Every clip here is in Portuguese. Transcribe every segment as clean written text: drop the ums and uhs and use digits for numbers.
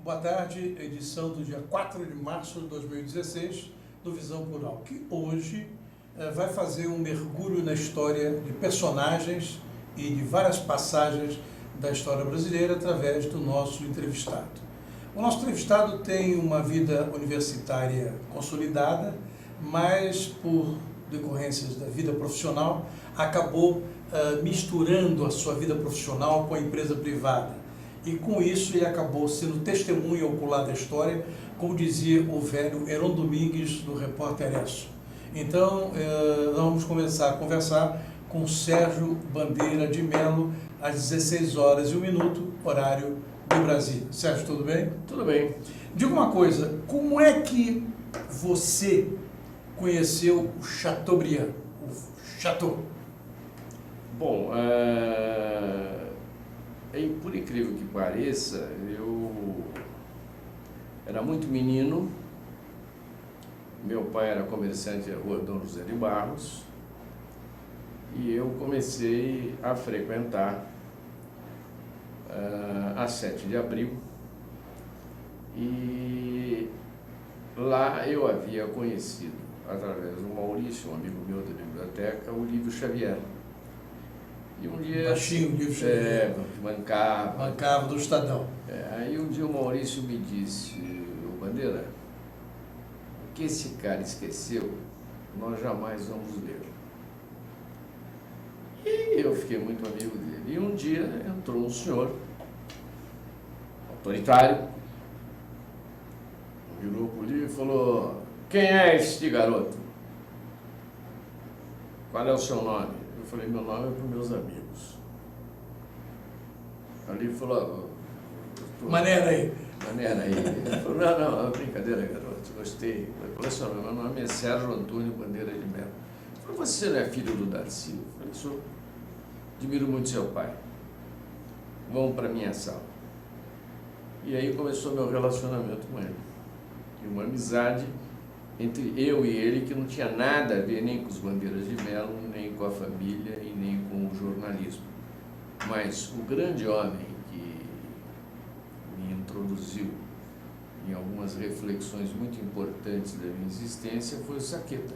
Boa tarde, edição do dia 4 de março de 2016 do Visão Plural, que hoje vai fazer um mergulho na história de personagens e de várias passagens da história brasileira através do nosso entrevistado. O nosso entrevistado tem uma vida universitária consolidada, mas por decorrências da vida profissional acabou misturando a sua vida profissional com a empresa privada. E com isso ele acabou sendo testemunha ocular da história, como dizia o velho Heron Domingues, do Repórter Esso. Então, nós vamos começar a conversar com Sérgio Bandeira de Mello, às 16 horas e 1 minuto, horário de Brasília. Sérgio, tudo bem? Tudo bem. Diga uma coisa, como é que você conheceu o Chateaubriand, o Chateau? Bom, por incrível que pareça, eu era muito menino, meu pai era comerciante na rua Dom José de Barros, e eu comecei a frequentar a 7 de abril, e lá eu havia conhecido, através do Maurício, um amigo meu da biblioteca, o Livro Xavier. E um dia... Baixinho, o Livro Xavier. Bancava do Estadão. Aí um dia o Maurício me disse, ô Bandeira, o que esse cara esqueceu, nós jamais vamos ler. E eu fiquei muito amigo dele. E um dia entrou um senhor, autoritário, virou pro livro e falou, quem é este garoto? Qual é o seu nome? Eu falei, meu nome é para os meus amigos. Ali ele falou, Maneira aí. Ele falou, não, é brincadeira, garoto, gostei. Eu falei, seu nome, meu nome é Sérgio Antônio Bandeira de Mello. Ele falou, você não é filho do Darcy? Eu falei, sou. Admiro muito seu pai. Vamos para minha sala. E aí começou meu relacionamento com ele. E uma amizade entre eu e ele que não tinha nada a ver nem com os Bandeiras de Mello, nem com a família e nem com o jornalismo. Mas o grande homem que me introduziu em algumas reflexões muito importantes da minha existência foi o Saqueta.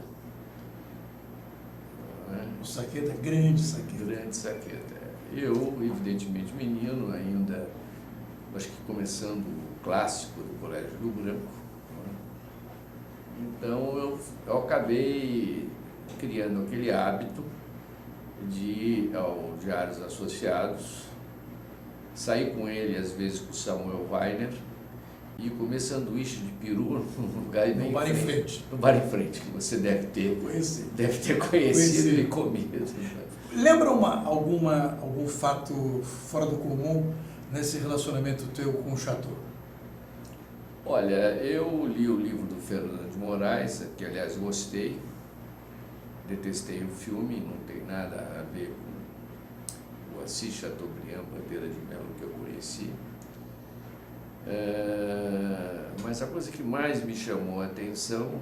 O Saqueta, grande Saqueta. Grande Saqueta. Eu, evidentemente menino, ainda, acho que começando o clássico do Colégio Rio Branco. Então eu acabei criando aquele hábito de ir ao Diários Associados, sair com ele, às vezes com o Samuel Weiner, e comer sanduíche de peru num lugar bem no bar em frente. No bar em frente, que você deve ter conhecido e comido. Lembra algum fato fora do comum nesse relacionamento teu com o Chateau? Olha, eu li o livro do Fernando de Moraes, que aliás gostei, detestei o filme, não tem nada a ver com o Assis Chateaubriand, Bandeira de Mello, que eu conheci. Mas a coisa que mais me chamou a atenção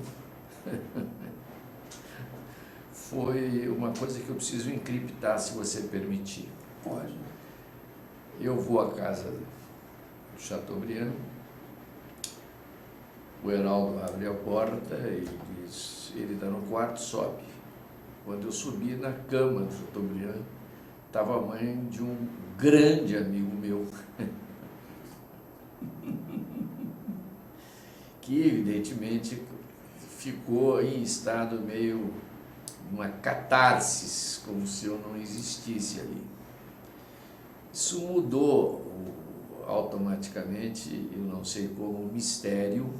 foi uma coisa que eu preciso encriptar, se você permitir. Pode. Eu vou à casa do Chateaubriand, o Heraldo abre a porta e diz, ele está no quarto, sobe. Quando eu subi na cama do Chateaubriand, estava a mãe de um grande amigo meu, que evidentemente ficou em estado meio, uma catarse, como se eu não existisse ali. Isso mudou automaticamente, eu não sei como, um mistério,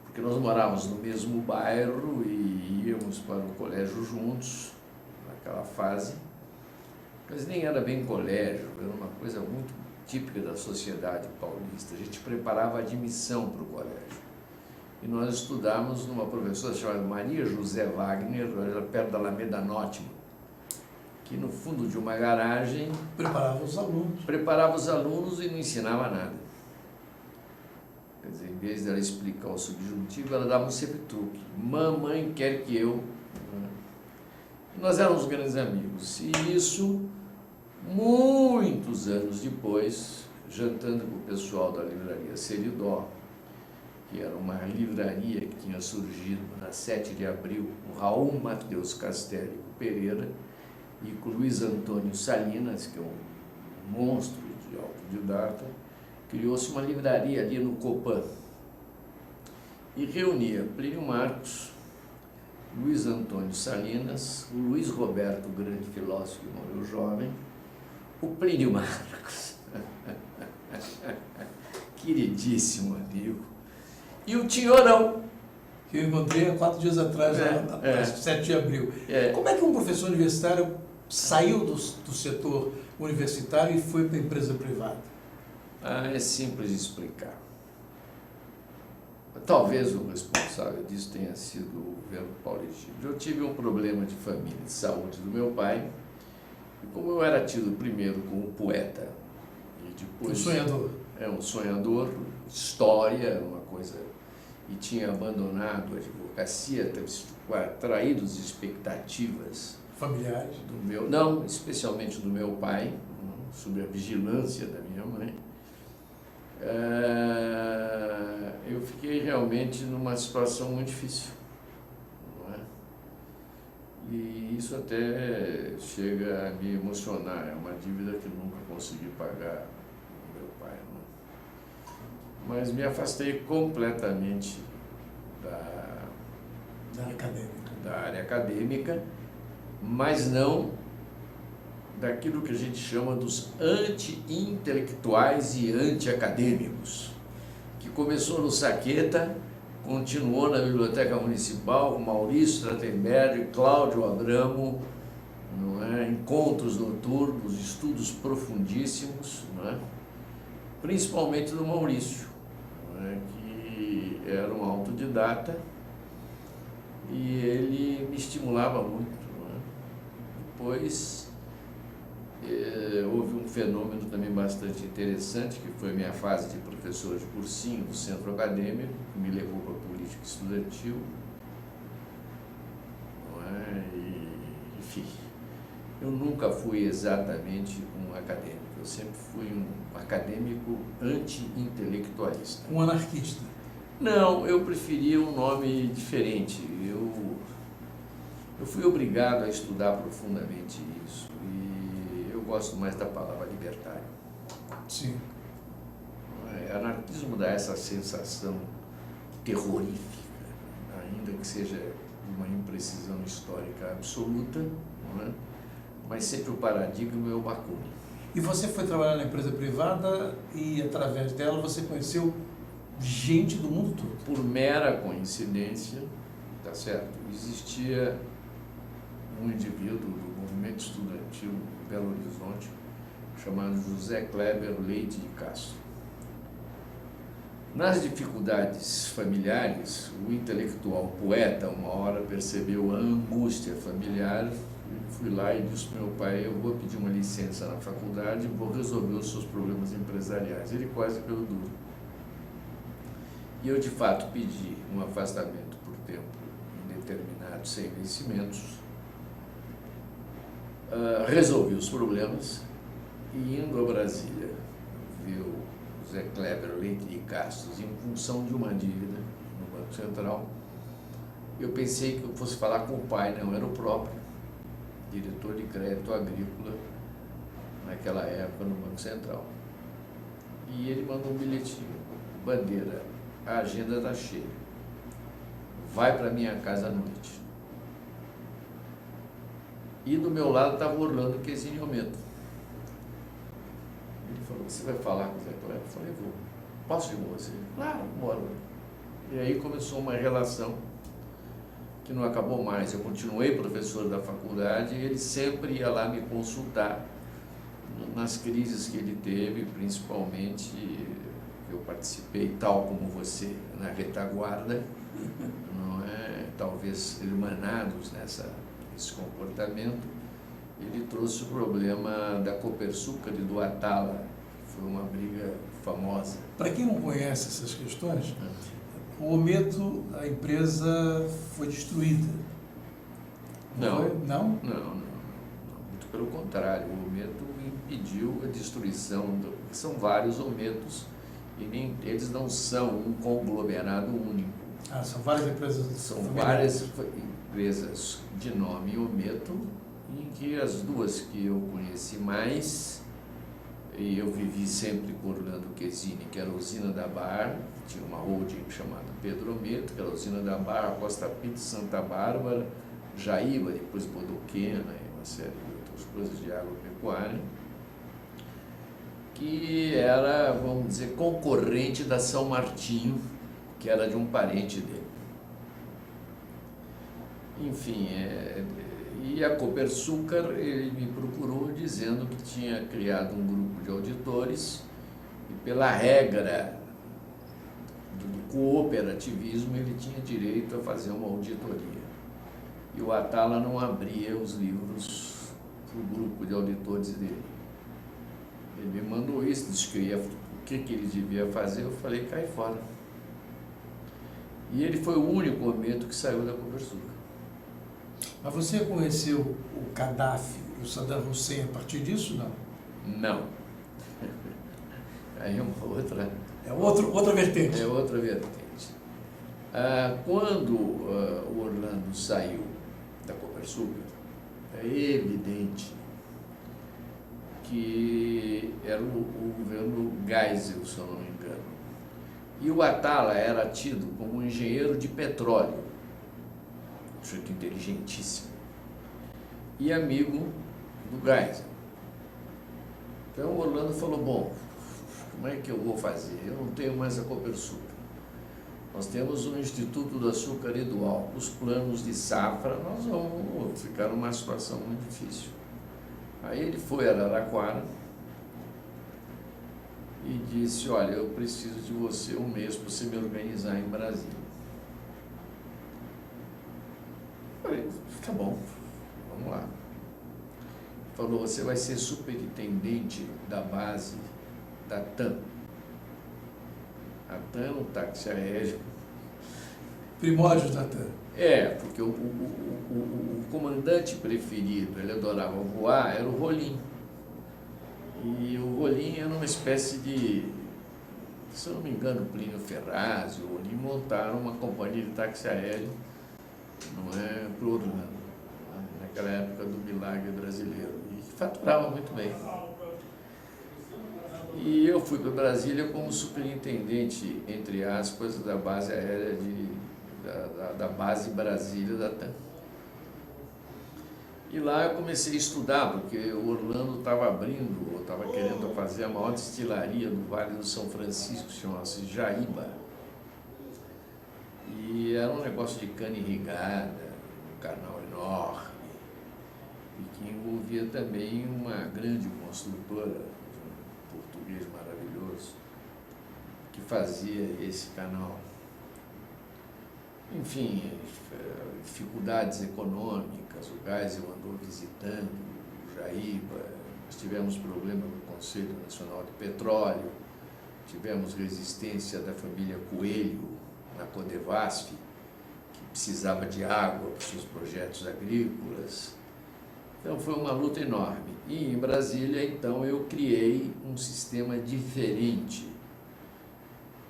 porque nós morávamos no mesmo bairro e íamos para o colégio juntos, naquela fase, mas nem era bem colégio, era uma coisa muito típica da sociedade paulista. A gente preparava a admissão para o colégio. E nós estudávamos numa professora chamada Maria José Wagner, perto da Alameda Nótimo, que no fundo de uma garagem... Preparava os alunos. Preparava os alunos e não ensinava nada. Quer dizer, em vez dela explicar o subjuntivo, ela dava um sempre truque. Mamãe quer que eu... Nós éramos grandes amigos. E isso, muitos anos depois, jantando com o pessoal da livraria Seridó, que era uma livraria que tinha surgido na 7 de abril, com Raul Mateus Castelli Pereira e com Luiz Antônio Salinas, que é um monstro de autodidata. Criou-se uma livraria ali no Copan e reunia Plínio Marcos, Luiz Antônio Salinas, o Luiz Roberto, grande filósofo que morreu jovem, o Plínio Marcos, queridíssimo amigo, e o Tinhorão, que eu encontrei há 4 dias atrás, na 7 de abril. Como é que um professor universitário saiu do setor universitário e foi para a empresa privada? É simples de explicar. Talvez o responsável disso tenha sido o governo Paulo Egídio. Eu tive um problema de família, de saúde do meu pai, e como eu era tido primeiro como poeta, e depois... Um sonhador. Um sonhador, história, uma coisa... E tinha abandonado a advocacia, traído as expectativas... Familiares? Não, especialmente do meu pai, sob a vigilância da minha mãe. Eu fiquei realmente numa situação muito difícil, não é? E isso até chega a me emocionar, é uma dívida que nunca consegui pagar do meu pai, não é? Mas me afastei completamente da área acadêmica, mas não daquilo que a gente chama dos anti-intelectuais e anti-acadêmicos, que começou no Saqueta, continuou na Biblioteca Municipal, Maurício Stratenberg, Cláudio Abramo, não é? Encontros noturnos, estudos profundíssimos, não é? Principalmente do Maurício, não é? Que era um autodidata e ele me estimulava muito. Não é? Depois houve um fenômeno também bastante interessante, que foi a minha fase de professor de cursinho do centro acadêmico, que me levou para a política estudantil. Não é? Enfim, eu nunca fui exatamente um acadêmico, eu sempre fui um acadêmico anti-intelectualista. Um anarquista? Não, eu preferia um nome diferente. Eu fui obrigado a estudar profundamente isso. Eu gosto mais da palavra libertário. Sim. Anarquismo dá essa sensação terrorífica, ainda que seja uma imprecisão histórica absoluta, não é? Mas sempre o paradigma é o Bakunin. E você foi trabalhar na empresa privada e, através dela, você conheceu gente do mundo todo? Por mera coincidência, tá certo? Existia um indivíduo do movimento estudantil em Belo Horizonte, chamado José Kleber Leite de Castro. Nas dificuldades familiares, o intelectual poeta, uma hora percebeu a angústia familiar, e fui lá e disse para meu pai: eu vou pedir uma licença na faculdade e vou resolver os seus problemas empresariais. Ele quase caiu duro. E eu, de fato, pedi um afastamento por tempo indeterminado, sem vencimentos, resolvi os problemas e, indo a Brasília, viu José Kleber Leite de Castro em função de uma dívida no Banco Central. Eu pensei que eu fosse falar com o pai, não, era o próprio diretor de crédito agrícola naquela época no Banco Central. E ele mandou um bilhetinho: Bandeira, a agenda está cheia, vai para minha casa à noite. E do meu lado estava Orlando Quesinhometo. Ele falou: você vai falar com o Zé Kleber? Eu falei: vou. Posso ir com você? Claro, bora. E aí começou uma relação que não acabou mais. Eu continuei professor da faculdade e ele sempre ia lá me consultar nas crises que ele teve, principalmente eu participei, tal como você, na retaguarda, não é? Talvez irmanados nesse comportamento. Ele trouxe o problema da Copersucar e do Atala, que foi uma briga famosa. Para quem não conhece essas questões, o Ometo, a empresa foi destruída. Não. Foi? Não? Não. Muito pelo contrário, o Ometo impediu a destruição, são vários ometos e nem eles não são um conglomerado único. Ah, são várias empresas. São várias empresas de nome ometo, em que as duas que eu conheci mais, e eu vivi sempre com Orlando Chesini, que era a usina da Bar, tinha uma holding chamada Pedro Ometo, que era a usina da Bar, Costa Pinto, Santa Bárbara, Jaíba, depois Bodoquena, e uma série de outras coisas de agropecuária, que era, vamos dizer, concorrente da São Martinho, que era de um parente dele. Enfim, e a Copersucar, ele me procurou dizendo que tinha criado um grupo de auditores e pela regra do cooperativismo ele tinha direito a fazer uma auditoria. E o Atala não abria os livros para o grupo de auditores dele. Ele me mandou isso, disse que o que ele devia fazer, eu falei, cai fora. E ele foi o único momento que saiu da Copersucar. Mas você conheceu o Gaddafi e o Saddam Hussein a partir disso, não? Não. Aí é uma outra... É outra vertente. É outra vertente. Quando o Orlando saiu da Copersucar, é evidente que era o governo Geisel, se eu não me engano. E o Atala era tido como um engenheiro de petróleo, um sujeito inteligentíssimo, e amigo do Geisel. Então o Orlando falou, bom, como é que eu vou fazer? Eu não tenho mais a Copersucar. Nós temos o Instituto do Açúcar e do Álcool. Os planos de safra, nós vamos ficar numa situação muito difícil. Aí ele foi a Araraquara e disse, olha, eu preciso de você um mês para você me organizar em Brasília. Eu falei, tá bom, vamos lá. Ele falou, você vai ser superintendente da base da TAM. A TAM, um táxi aéreo. Primórdios da TAM. Porque o comandante preferido, ele adorava voar, era o Rolim. E o Rolim era uma espécie de, se eu não me engano, Plínio Ferraz, o Rolim montaram uma companhia de táxi aéreo, não é, para o Orlando, naquela época do milagre brasileiro, e faturava muito bem. E eu fui para Brasília como superintendente, entre aspas, da base aérea da base Brasília da TAM. E lá eu comecei a estudar, porque o Orlando estava abrindo, estava querendo fazer a maior destilaria do Vale do São Francisco, chamava-se Jaíba. E era um negócio de cana irrigada, um canal enorme, e que envolvia também uma grande construtora, um português maravilhoso, que fazia esse canal. Enfim, dificuldades econômicas, o Geisel andou visitando o Jaíba, nós tivemos problema no Conselho Nacional de Petróleo, tivemos resistência da família Coelho na Codevasf, que precisava de água para os seus projetos agrícolas. Então foi uma luta enorme. E em Brasília, então, eu criei um sistema diferente,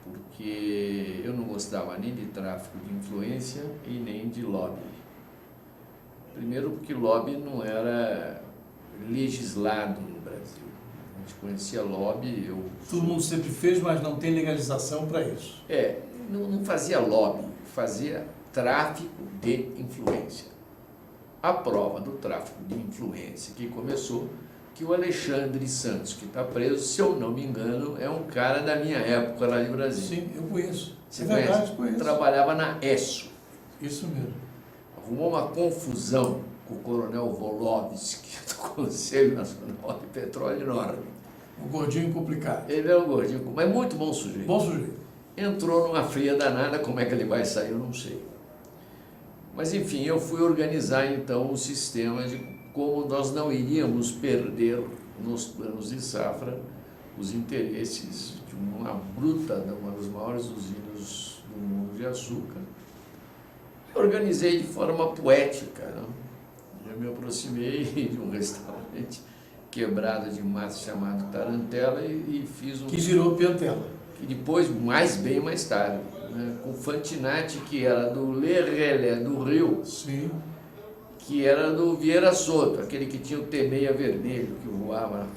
porque eu não gostava nem de tráfico de influência e nem de lobby. Primeiro porque lobby não era legislado no Brasil. A gente conhecia lobby... Todo mundo sempre fez, mas não tem legalização para isso. Não fazia lobby, fazia tráfico de influência. A prova do tráfico de influência que começou, que o Alexandre Santos, que está preso, se eu não me engano, é um cara da minha época lá em Brasília. Sim, eu conheço. Você conhece? Conheço. Trabalhava na ESSO. Isso mesmo. Arrumou uma confusão com o coronel Volovski, do Conselho Nacional de Petróleo enorme. O gordinho complicado. Ele é um gordinho, mas muito bom sujeito. Bom sujeito. Entrou numa fria danada, como é que ele vai sair, eu não sei. Mas, enfim, eu fui organizar, então, um sistema de como nós não iríamos perder nos planos de safra os interesses de uma bruta, uma das maiores usinas do mundo de açúcar. Eu organizei de forma poética, não? Eu me aproximei de um restaurante quebrada de massa chamado Tarantela e fiz um... Que virou Piantella. E depois, bem mais tarde, né, com Fantinatti, que era do Lerrelé, do Rio, Sim. que era do Vieira Soto, aquele que tinha o T6 vermelho, que voava.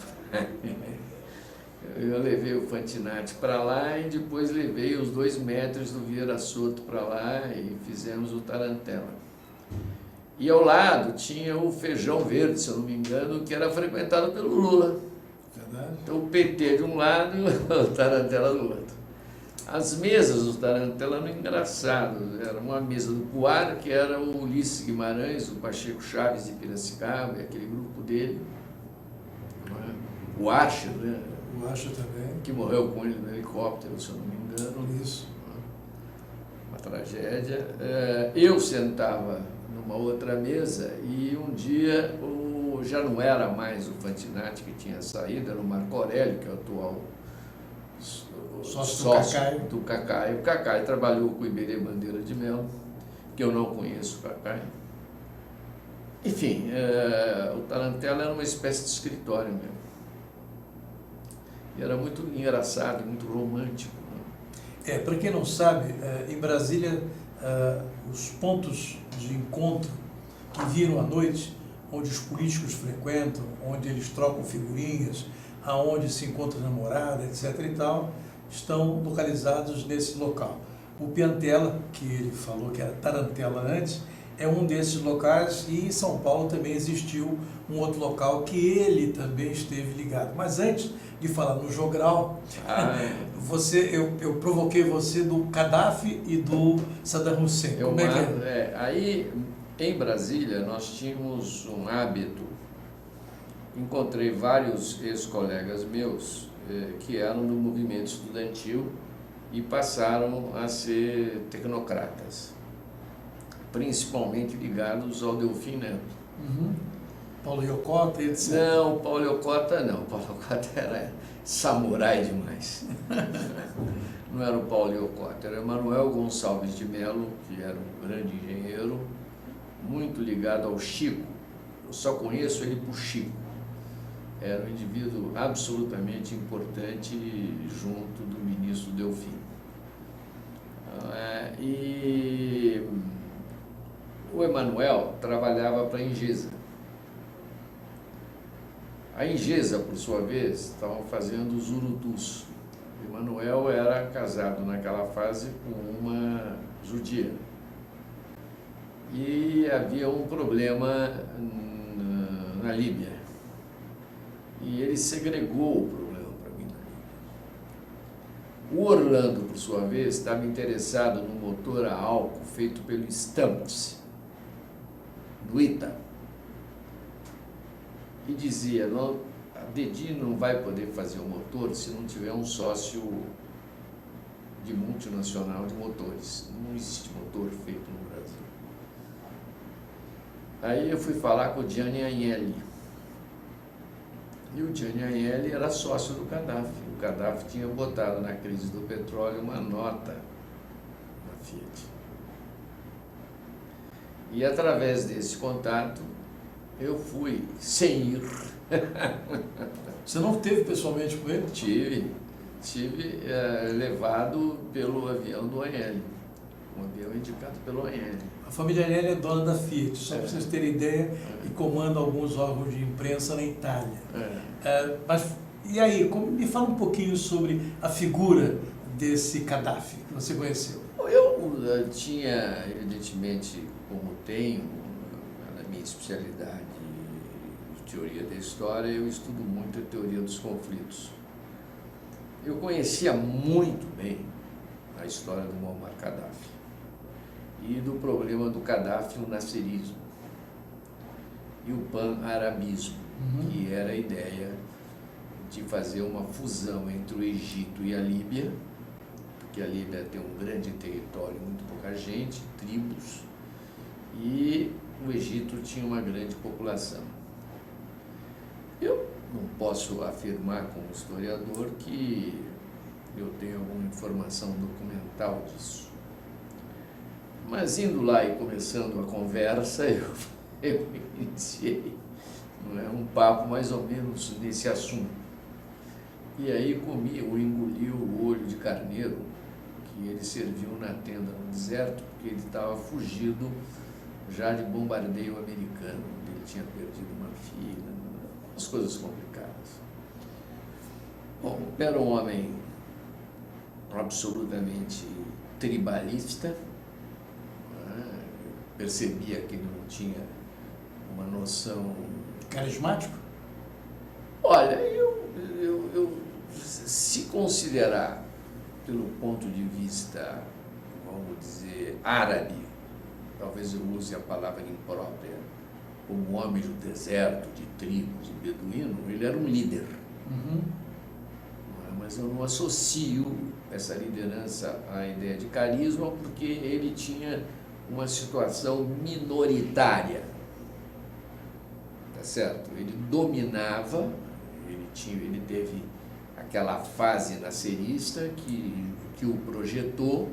Eu levei o Fantinatti para lá e depois levei os 2 metros do Vieira Soto para lá e fizemos o Tarantela. E ao lado tinha o Feijão Verde, se eu não me engano, que era frequentado pelo Lula. Verdade. Então o PT de um lado e o Tarantela do outro. As mesas do Tarantela eram engraçadas. Era uma mesa do Puar, que era o Ulisses Guimarães, o Pacheco Chaves de Piracicaba, e aquele grupo dele. O Archer, né? Eu acho também. Que morreu com ele no helicóptero, se eu não me engano. Isso. Uma tragédia. Eu sentava numa outra mesa e um dia já não era mais o Fantinatti que tinha saído, era o Marco Aurélio, que é o atual sócio do Cacai. O Cacai trabalhou com o Iberê Bandeira de Melo, que eu não conheço o Cacai. Enfim, o Tarantela era uma espécie de escritório mesmo. E era muito engraçado, muito romântico. Né? Para quem não sabe, em Brasília, os pontos de encontro que viram à noite, onde os políticos frequentam, onde eles trocam figurinhas, aonde se encontra namorada, etc. e tal, estão localizados nesse local. O Piantella, que ele falou que era Tarantela antes, é um desses locais, e em São Paulo também existiu um outro local que ele também esteve ligado. Mas antes de falar no jogral, eu provoquei você do Gaddafi e do Saddam Hussein. Como é que é? Aí, em Brasília, nós tínhamos um hábito. Encontrei vários ex-colegas meus que eram do movimento estudantil e passaram a ser tecnocratas, principalmente ligados ao Delfim Neto. Uhum. Paulo Iocota, etc. Não, Paulo Iocota não. Paulo Iocota era samurai demais. Não era o Paulo Iocota, era o Manuel Gonçalves de Melo, que era um grande engenheiro, muito ligado ao Chico. Eu só conheço ele por Chico. Era um indivíduo absolutamente importante junto do ministro Delfim. E o Emanuel trabalhava para a Ingesa. A Ingesa, por sua vez, estava fazendo os urutus. O Emanuel era casado naquela fase com uma judia. E havia um problema na Líbia. E ele segregou o problema para mim na Líbia. O Orlando, por sua vez, estava interessado no motor a álcool feito pelo Stamps, do ITA. E dizia, a Dedi não vai poder fazer o motor se não tiver um sócio de multinacional de motores. Não existe motor feito no Brasil. Aí eu fui falar com o Gianni Agnelli. E o Gianni Agnelli era sócio do Gaddafi. O Gaddafi tinha botado na crise do petróleo uma nota na Fiat. E através desse contato, eu fui sem ir. Você não esteve pessoalmente com ele? Tive levado pelo avião do Agnelli. Um avião indicado pelo Agnelli. A família Agnelli é dona da Fiat, só para vocês terem ideia, e comanda alguns órgãos de imprensa na Itália. Mas, e aí, me fala um pouquinho sobre a figura desse Gaddafi que você conheceu. Eu tinha, evidentemente, como tenho, na minha especialidade de teoria da história, eu estudo muito a teoria dos conflitos. Eu conhecia muito bem a história do Muammar Gaddafi e do problema do Gaddafi, o nasserismo e o pan-arabismo, que era a ideia de fazer uma fusão entre o Egito e a Líbia, porque a Líbia tem um grande território, muito pouca gente, tribos, e o Egito tinha uma grande população. Eu não posso afirmar como historiador que eu tenho alguma informação documental disso. Mas indo lá e começando a conversa, eu iniciei não é? Um papo mais ou menos nesse assunto. E aí engoliu o olho de carneiro que ele serviu na tenda no deserto, porque ele estava fugido já de bombardeio americano, ele tinha perdido uma filha, umas coisas complicadas. Bom, era um homem absolutamente tribalista, né? Percebia que ele não tinha uma noção... Carismático? Olha, se considerar pelo ponto de vista, vamos dizer, árabe, talvez eu use a palavra imprópria, como homem do deserto, de tribos, de beduíno, ele era um líder. Uhum. Mas eu não associo essa liderança à ideia de carisma, porque ele tinha uma situação minoritária, tá certo? Ele dominava, ele teve aquela fase nascerista que o projetou.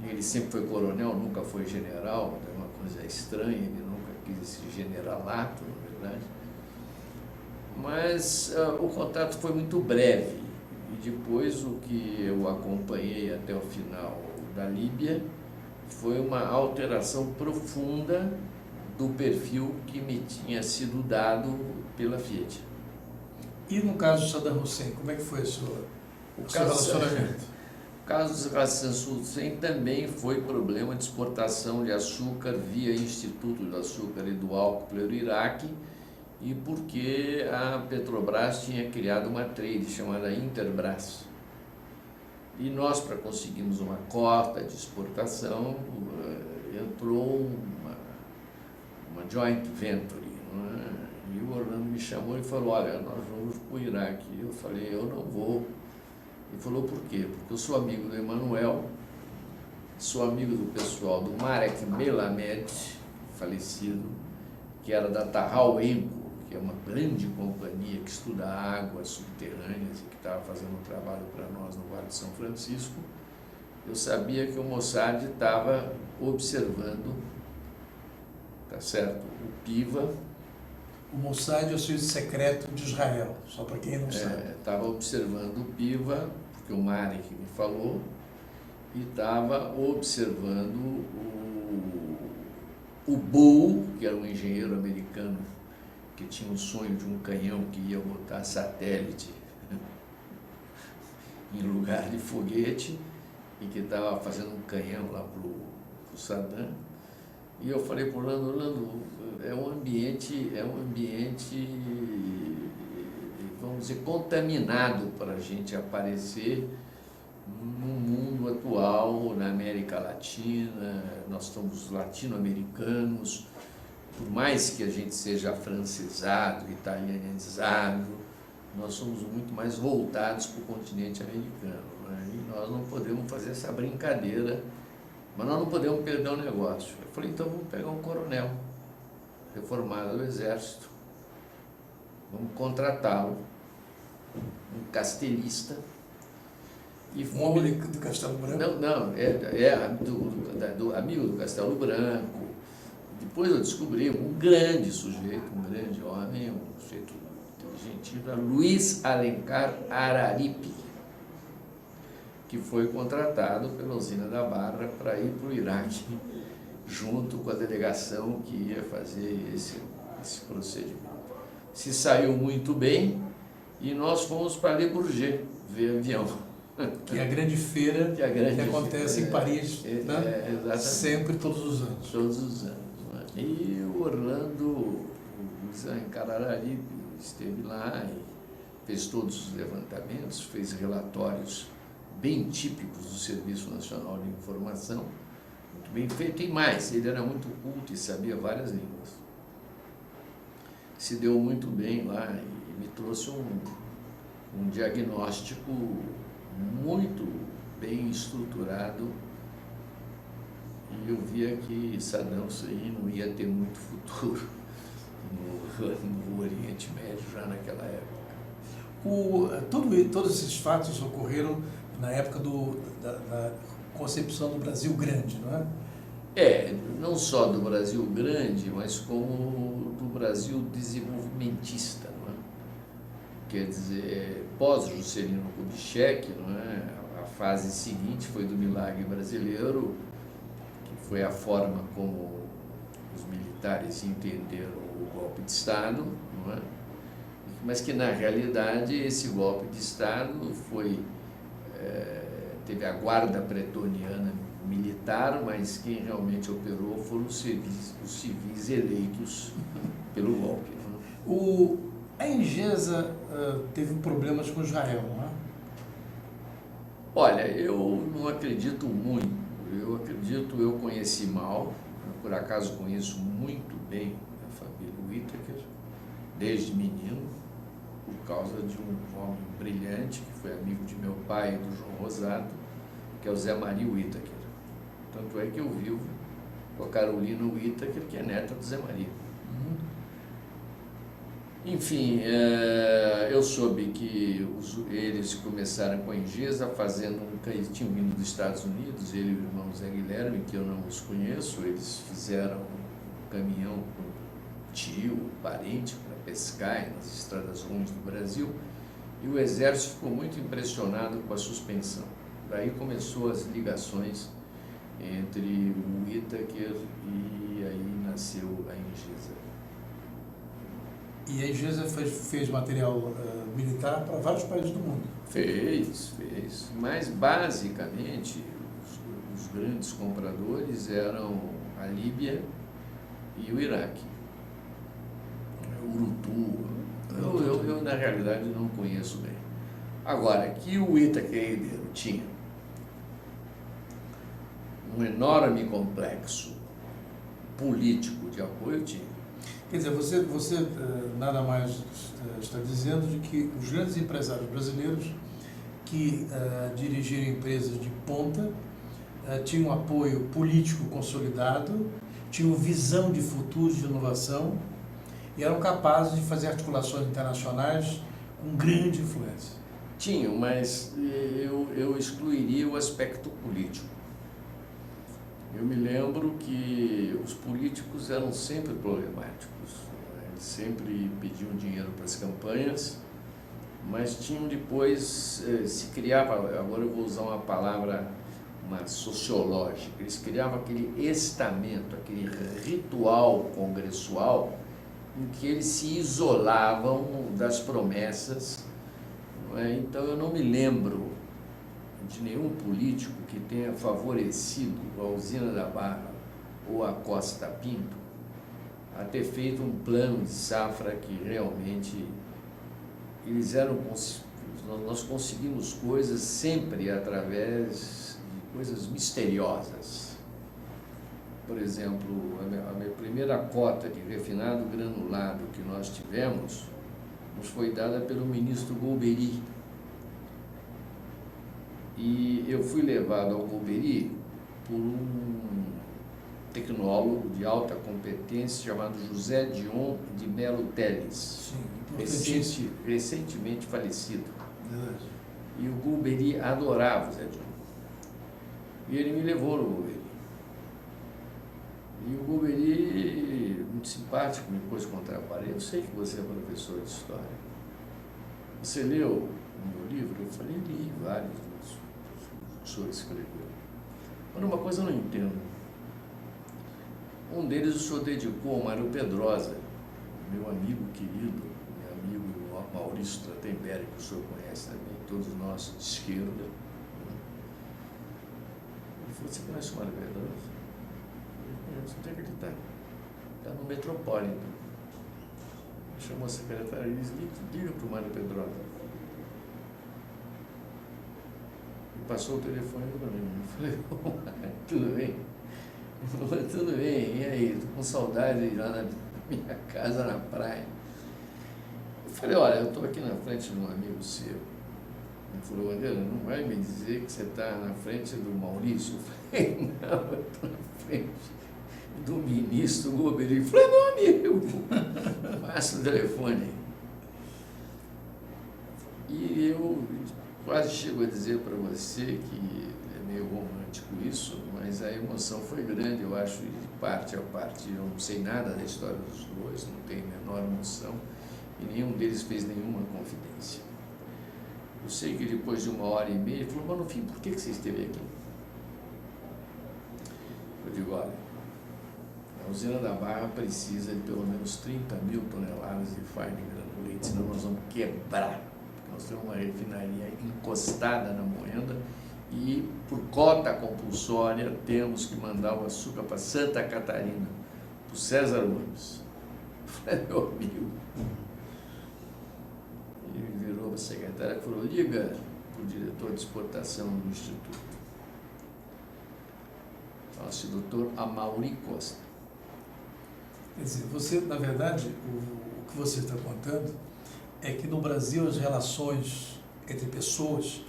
Ele sempre foi coronel, nunca foi general, é uma coisa estranha, ele nunca quis esse generalato, na verdade. Mas o contato foi muito breve, e depois o que eu acompanhei até o final da Líbia foi uma alteração profunda do perfil que me tinha sido dado pela Fiat. E no caso de Saddam Hussein, como é que foi o seu relacionamento? O caso de Saddam Hussein também foi problema de exportação de açúcar via Instituto do Açúcar e do Álcool pelo Iraque, e porque a Petrobras tinha criado uma trade chamada Interbras. E nós, para conseguirmos uma cota de exportação, entrou uma joint venture, não é? E o Orlando me chamou e falou, olha, nós vamos para o Iraque. Eu falei, eu não vou. Ele falou, por quê? Porque eu sou amigo do Emanuel, sou amigo do pessoal do Marek Melamed, falecido, que era da Tahal Enco, que é uma grande companhia que estuda águas subterrâneas e que estava fazendo um trabalho para nós no Vale de São Francisco. Eu sabia que o Mossad estava observando, tá certo, o PIVA. O Mossad é o serviço secreto de Israel, só para quem não sabe. Estava observando o PIVA, porque o Marek me falou, e estava observando o Bull, que era um engenheiro americano que tinha um sonho de um canhão que ia botar satélite em lugar de foguete, e que estava fazendo um canhão lá para o Saddam. E eu falei para o Orlando, é um ambiente, vamos dizer, contaminado para a gente aparecer no mundo atual, na América Latina. Nós somos latino-americanos, por mais que a gente seja afrancesado, italianizado, nós somos muito mais voltados para o continente americano, né? E nós não podemos fazer essa brincadeira, mas nós não podemos perder o negócio. Eu falei, então vamos pegar um coronel reformado do Exército, vamos contratá-lo, um castelista. E um homem do Castelo Branco? Não, amigo do Castelo Branco. Depois eu descobri um grande sujeito, um grande homem, um sujeito inteligentíssimo, Luiz Alencar Araripe, que foi contratado pela usina da Barra para ir para o Iraque, junto com a delegação que ia fazer esse procedimento. Se saiu muito bem e nós fomos para Le Bourget ver avião. Que é a grande feira que acontece em Paris, né? Sempre, todos os anos. Todos os anos. Né? E o Orlando, o Alencar Araripe, esteve lá e fez todos os levantamentos, fez relatórios bem típicos do Serviço Nacional de Informação, muito bem feito. E mais, ele era muito culto e sabia várias línguas. Se deu muito bem lá e me trouxe um diagnóstico muito bem estruturado, e eu via que Saddam Hussein não ia ter muito futuro no Oriente Médio já naquela época. Todos esses fatos ocorreram na época da concepção do Brasil Grande, não é? Não só do Brasil grande, mas como do Brasil desenvolvimentista, não é? Quer dizer, pós-Juscelino Kubitschek, não é? A fase seguinte foi do milagre brasileiro, que foi a forma como os militares entenderam o golpe de Estado, não é? Mas que, na realidade, esse golpe de Estado teve a guarda pretoriana militar, mas quem realmente operou foram os civis eleitos pelo golpe. A Engesa teve problemas com Israel, não é? Olha, eu não acredito muito. Eu conheci mal, por acaso conheço muito bem a família Whittaker, desde menino, por causa de um homem brilhante, que foi amigo de meu pai e do João Rosato, que é o Zé Maria Whittaker. Tanto é que eu vivo com a Carolina Whittaker, que é neta do Zé Maria. Enfim, eu soube que eles começaram com a Engesa eles tinham vindo dos Estados Unidos, ele e o irmão Zé Guilherme, que eu não os conheço, eles fizeram um caminhão com tio, parente, para pescar nas estradas ruins do Brasil, e o exército ficou muito impressionado com a suspensão. Daí começou as ligações entre o Whittaker e aí nasceu a Engesa. E a Engesa fez material militar para vários países do mundo. Fez. Mas, basicamente, os grandes compradores eram a Líbia e o Iraque. O Urutu. Eu, na realidade, não conheço bem. Agora, que o Whittaker tinha um enorme complexo político de apoio, tinha. Quer dizer, você nada mais está dizendo de que os grandes empresários brasileiros que dirigiram empresas de ponta tinham apoio político consolidado, tinham visão de futuro, de inovação e eram capazes de fazer articulações internacionais com grande influência. Tinham, mas eu excluiria o aspecto político. Eu me lembro que os políticos eram sempre problemáticos. Eles sempre pediam dinheiro para as campanhas, mas tinham depois, se criava, agora eu vou usar uma palavra sociológica, eles criavam aquele estamento, aquele ritual congressual em que eles se isolavam das promessas. Não é? Então eu não me lembro de nenhum político que tenha favorecido a Usina da Barra ou a Costa Pinto a ter feito um plano de safra que realmente nós conseguimos coisas sempre através de coisas misteriosas. Por exemplo, a minha primeira cota de refinado granulado que nós tivemos nos foi dada pelo ministro Golbery. E eu fui levado ao Golbery por um tecnólogo de alta competência chamado José Dion de Melo Teles, recentemente falecido. E o Golbery adorava o Zé Dion. E ele me levou no Golbery. E o Golbery, muito simpático, me pôs contra a parede. Eu sei que você é professor de história. Você leu o meu livro? Eu falei, li vários dos que o senhor escreveu. Mas uma coisa eu não entendo. Um deles o senhor dedicou ao Mário Pedrosa, meu amigo querido, meu amigo Maurício Trottenberg, que o senhor conhece também, todos nós de esquerda. Ele falou, você conhece o Mário Pedrosa? Onde é que ele está? Está no Metropolitan. Chamou a secretária e disse, liga para o Mário Pedrosa. E passou o telefone para mim. Eu falei, tudo bem? Tudo bem, e aí? Estou com saudade de ir lá na minha casa na praia. Eu falei, olha, eu estou aqui na frente de um amigo seu. Ele falou, Bandeira, não vai me dizer que você está na frente do Maurício? Eu falei, não, eu estou na frente do ministro Golbery. Ele falou, meu amigo, passa o telefone. E eu quase chego a dizer para você que é meio romântico. romântico isso, mas a emoção foi grande, eu acho, de parte a parte. Eu não sei nada da história dos dois, não tenho a menor noção, e nenhum deles fez nenhuma confidência. Eu sei que depois de 1h30, ele falou, mas no fim, por que você esteve aqui? Eu digo, olha, a usina da Barra precisa de pelo menos 30 mil toneladas de farinha de granulete, senão nós vamos quebrar. Nós temos uma refinaria encostada na Moenda e, por cota compulsória, temos que mandar o açúcar para Santa Catarina, para o César Gomes. Falei, meu amigo. Ele virou para a secretária e falou, liga para o diretor de exportação do Instituto. Fala-se doutor Amaury Costa. Quer dizer, você, na verdade, o que você está contando é que no Brasil as relações entre pessoas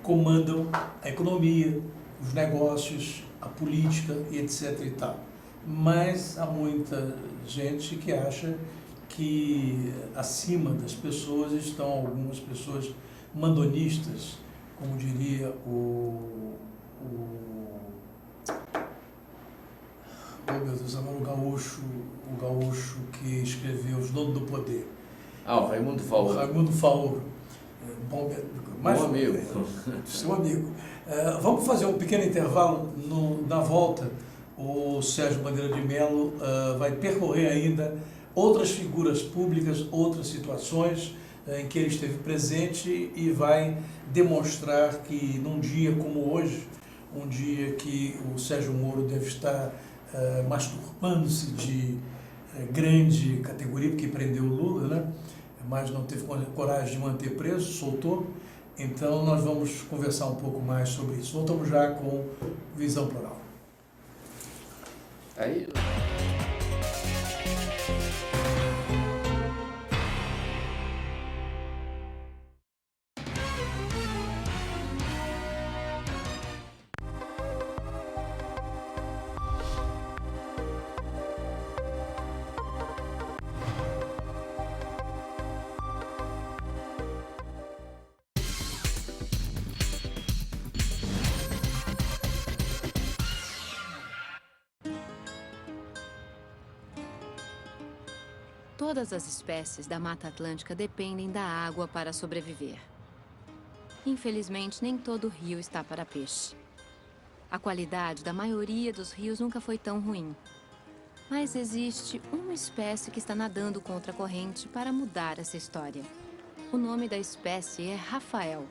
comandam a economia, os negócios, a política e etc. e tal. Mas há muita gente que acha que acima das pessoas estão algumas pessoas mandonistas, como diria oh meu Deus, agora o gaúcho que escreveu Os Donos do Poder. O Raimundo Faoro. Raimundo Faoro. Bom amigo. Seu amigo. Vamos fazer um pequeno intervalo. Na volta, o Sérgio Bandeira de Mello vai percorrer ainda outras figuras públicas, outras situações em que ele esteve presente e vai demonstrar que num dia como hoje, um dia que o Sérgio Moro deve estar masturbando-se de grande categoria, porque prendeu o Lula, né? Mas não teve coragem de manter preso, soltou. Então nós vamos conversar um pouco mais sobre isso. Voltamos já com Visão Plural. Aí... Todas as espécies da Mata Atlântica dependem da água para sobreviver. Infelizmente, nem todo rio está para peixe. A qualidade da maioria dos rios nunca foi tão ruim. Mas existe uma espécie que está nadando contra a corrente para mudar essa história. O nome da espécie é Rafael,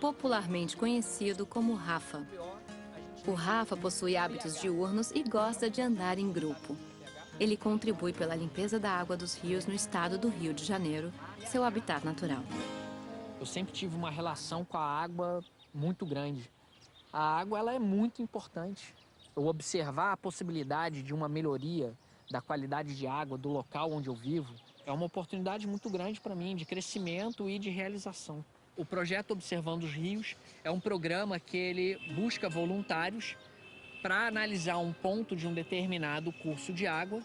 popularmente conhecido como Rafa. O Rafa possui hábitos diurnos e gosta de andar em grupo. Ele contribui pela limpeza da água dos rios no estado do Rio de Janeiro, seu habitat natural. Eu sempre tive uma relação com a água muito grande. A água ela é muito importante. Eu observar a possibilidade de uma melhoria da qualidade de água do local onde eu vivo é uma oportunidade muito grande para mim de crescimento e de realização. O projeto Observando os Rios é um programa que ele busca voluntários para analisar um ponto de um determinado curso de água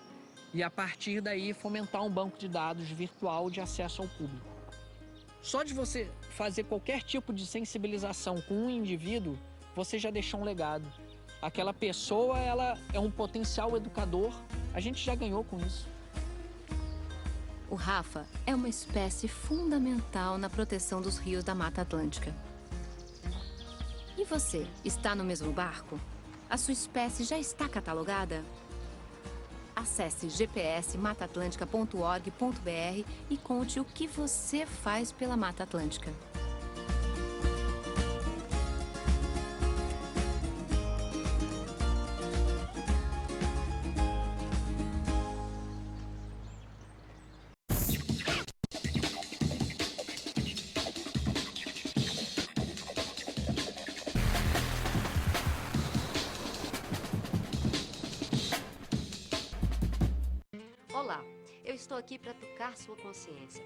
e, a partir daí, fomentar um banco de dados virtual de acesso ao público. Só de você fazer qualquer tipo de sensibilização com um indivíduo, você já deixou um legado. Aquela pessoa, ela é um potencial educador, a gente já ganhou com isso. O Rafa é uma espécie fundamental na proteção dos rios da Mata Atlântica. E você, está no mesmo barco? A sua espécie já está catalogada? Acesse gpsmataatlântica.org.br e conte o que você faz pela Mata Atlântica. Olá, eu estou aqui para tocar sua consciência.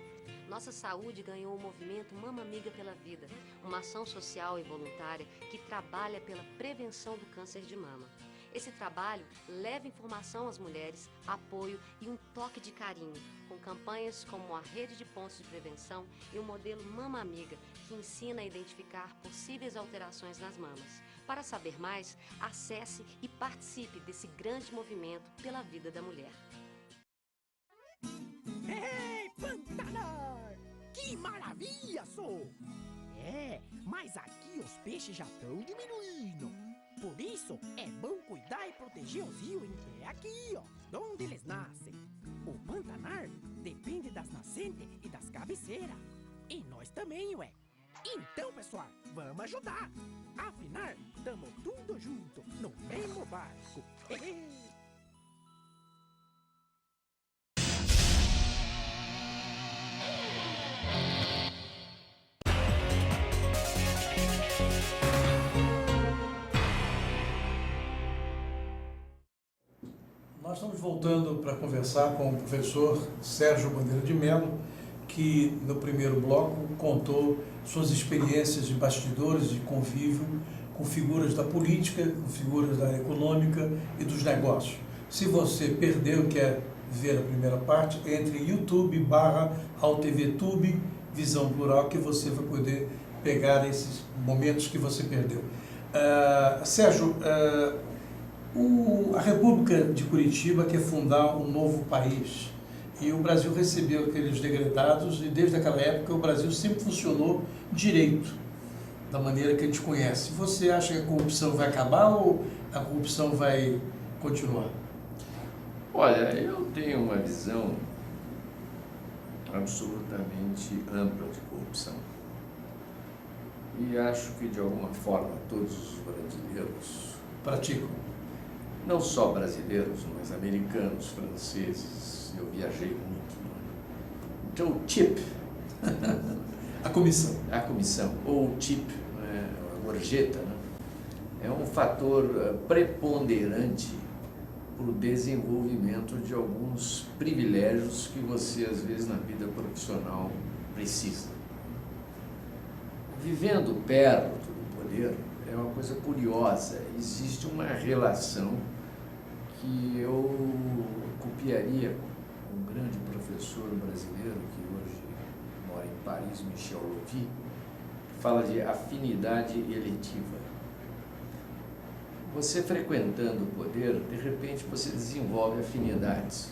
Nossa saúde ganhou o movimento Mama Amiga pela Vida, uma ação social e voluntária que trabalha pela prevenção do câncer de mama. Esse trabalho leva informação às mulheres, apoio e um toque de carinho, com campanhas como a Rede de Pontos de Prevenção e o modelo Mama Amiga, que ensina a identificar possíveis alterações nas mamas. Para saber mais, acesse e participe desse grande movimento pela vida da mulher. Ei, Pantanal! Que maravilha, sou! Mas aqui os peixes já estão diminuindo. Por isso, é bom cuidar e proteger os rios que é aqui, ó, onde eles nascem. O Pantanal depende das nascentes e das cabeceiras. E nós também, ué. Então, pessoal, vamos ajudar. Afinal, tamo tudo junto, no mesmo barco. Nós estamos voltando para conversar com o professor Sérgio Bandeira de Mello, que no primeiro bloco contou suas experiências de bastidores, de convívio com figuras da política, com figuras da econômica e dos negócios. Se você perdeu, quer ver a primeira parte, entre YouTube/AlTVTube, Visão Plural, que você vai poder pegar esses momentos que você perdeu. Sérgio, a República de Curitiba quer fundar um novo país e o Brasil recebeu aqueles degradados e desde aquela época o Brasil sempre funcionou direito, da maneira que a gente conhece. Você acha que a corrupção vai acabar ou a corrupção vai continuar? Olha, eu tenho uma visão absolutamente ampla de corrupção. E acho que, de alguma forma, todos os brasileiros praticam. Não só brasileiros, mas americanos, franceses, eu viajei muito. Então, o TIP, a comissão, ou o TIP, né, a gorjeta, né, é um fator preponderante para o desenvolvimento de alguns privilégios que você, às vezes, na vida profissional precisa. Vivendo perto do poder é uma coisa curiosa. Existe uma relação que eu copiaria com um grande professor brasileiro que hoje mora em Paris, Michel Louvi, que fala de afinidade eletiva. Você frequentando o poder, de repente você desenvolve afinidades.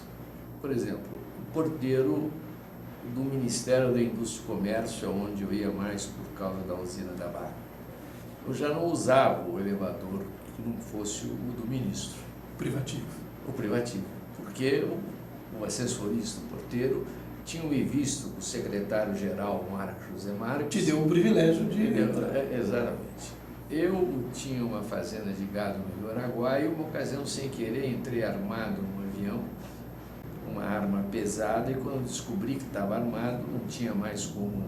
Por exemplo, o porteiro do Ministério da Indústria e Comércio, onde eu ia mais por causa da usina da Barra. Eu já não usava o elevador que não fosse o do ministro. O privativo. Porque o assessorista, o porteiro, tinham me visto com o secretário-geral, Marco José Marques. Te deu o privilégio de entrar. Exatamente. Eu tinha uma fazenda de gado no Rio Araguaia e uma ocasião, sem querer, entrei armado num avião, uma arma pesada, e quando descobri que estava armado, não tinha mais como.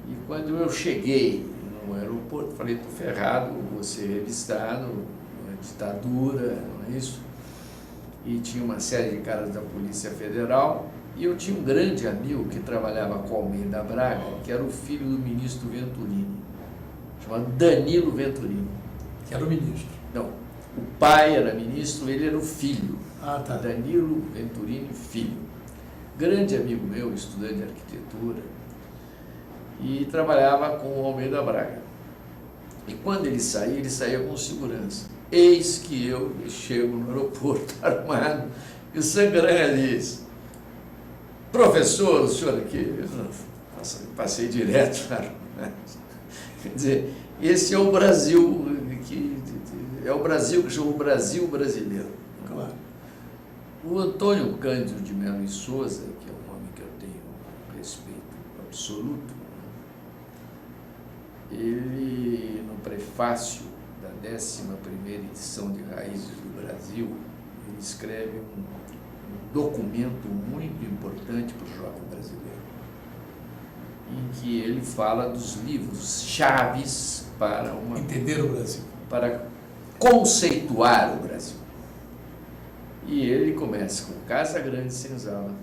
E quando eu cheguei no aeroporto, falei, estou ferrado, vou ser revistado, uma ditadura, não é isso? E tinha uma série de caras da Polícia Federal, e eu tinha um grande amigo que trabalhava com Almeida Braga, que era o filho do ministro Venturini, chamado Danilo Venturini. Que era o ministro. Não, o pai era ministro, ele era o filho. Ah, tá. Danilo Venturini Filho. Grande amigo meu, estudante de arquitetura, e trabalhava com o Almeida Braga. E quando ele saía com segurança. Eis que eu chego no aeroporto armado e o Sangranga diz, professor, o senhor aqui? Eu passei direto. Quer dizer, esse é o Brasil, é o Brasil que chama o Brasil brasileiro. Claro. O Antônio Cândido de Mello e Souza, que é um homem que eu tenho um respeito absoluto, ele, no prefácio da 11ª edição de Raízes do Brasil, ele escreve um documento muito importante para o jovem brasileiro, em que ele fala dos livros chaves para entender o Brasil, para conceituar o Brasil. E ele começa com Casa Grande Senzala,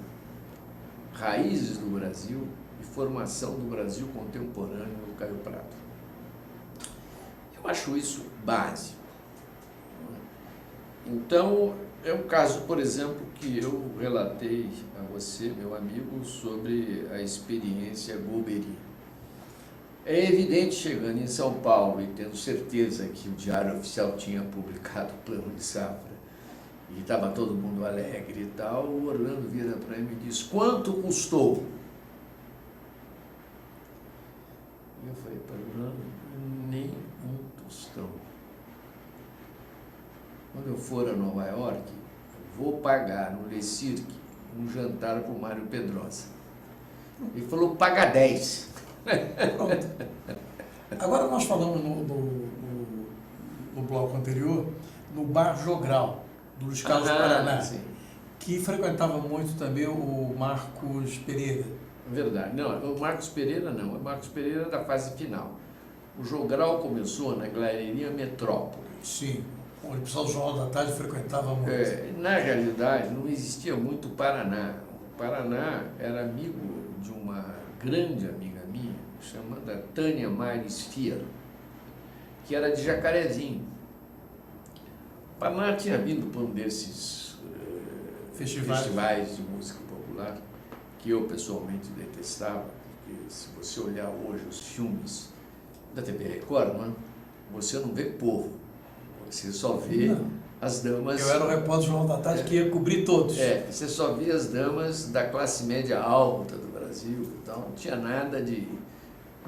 Raízes do Brasil e Formação do Brasil Contemporâneo do Caio Prado. Eu acho isso básico. Então, É um caso, por exemplo, que eu relatei a você, meu amigo, sobre a experiência Golbery. É evidente, chegando em São Paulo e tendo certeza que o Diário Oficial tinha publicado o plano de safra, e estava todo mundo alegre e tal, o Orlando vira para mim e diz: quanto custou? E eu falei para o Orlando: nem um tostão. Quando eu for a Nova York, eu vou pagar no Le Cirque um jantar para o Mário Pedrosa. Ele falou: paga 10. Pronto. Agora nós falamos no bloco anterior, no Bar Jogral, do Luiz Carlos Paraná, Sim. que frequentava muito também o Marcos Pereira. Verdade. Não, o Marcos Pereira não. O Marcos Pereira da fase final. O Jogral começou na Galeria Metrópole. Sim, onde o pessoal do Jornal da Tarde frequentava muito. Na realidade, não existia muito Paraná. O Paraná era amigo de uma grande amiga minha, chamada Tânia Maires Fiero, que era de Jacarezinho. O Paraná tinha vindo para um desses festivais de música popular, que eu pessoalmente detestava, porque se você olhar hoje os filmes da TV Record, você não vê povo, você só vê as damas... Eu era o repórter do Jornal da Tarde que ia cobrir todos. Você só vê as damas da classe média alta do Brasil, então não tinha nada de...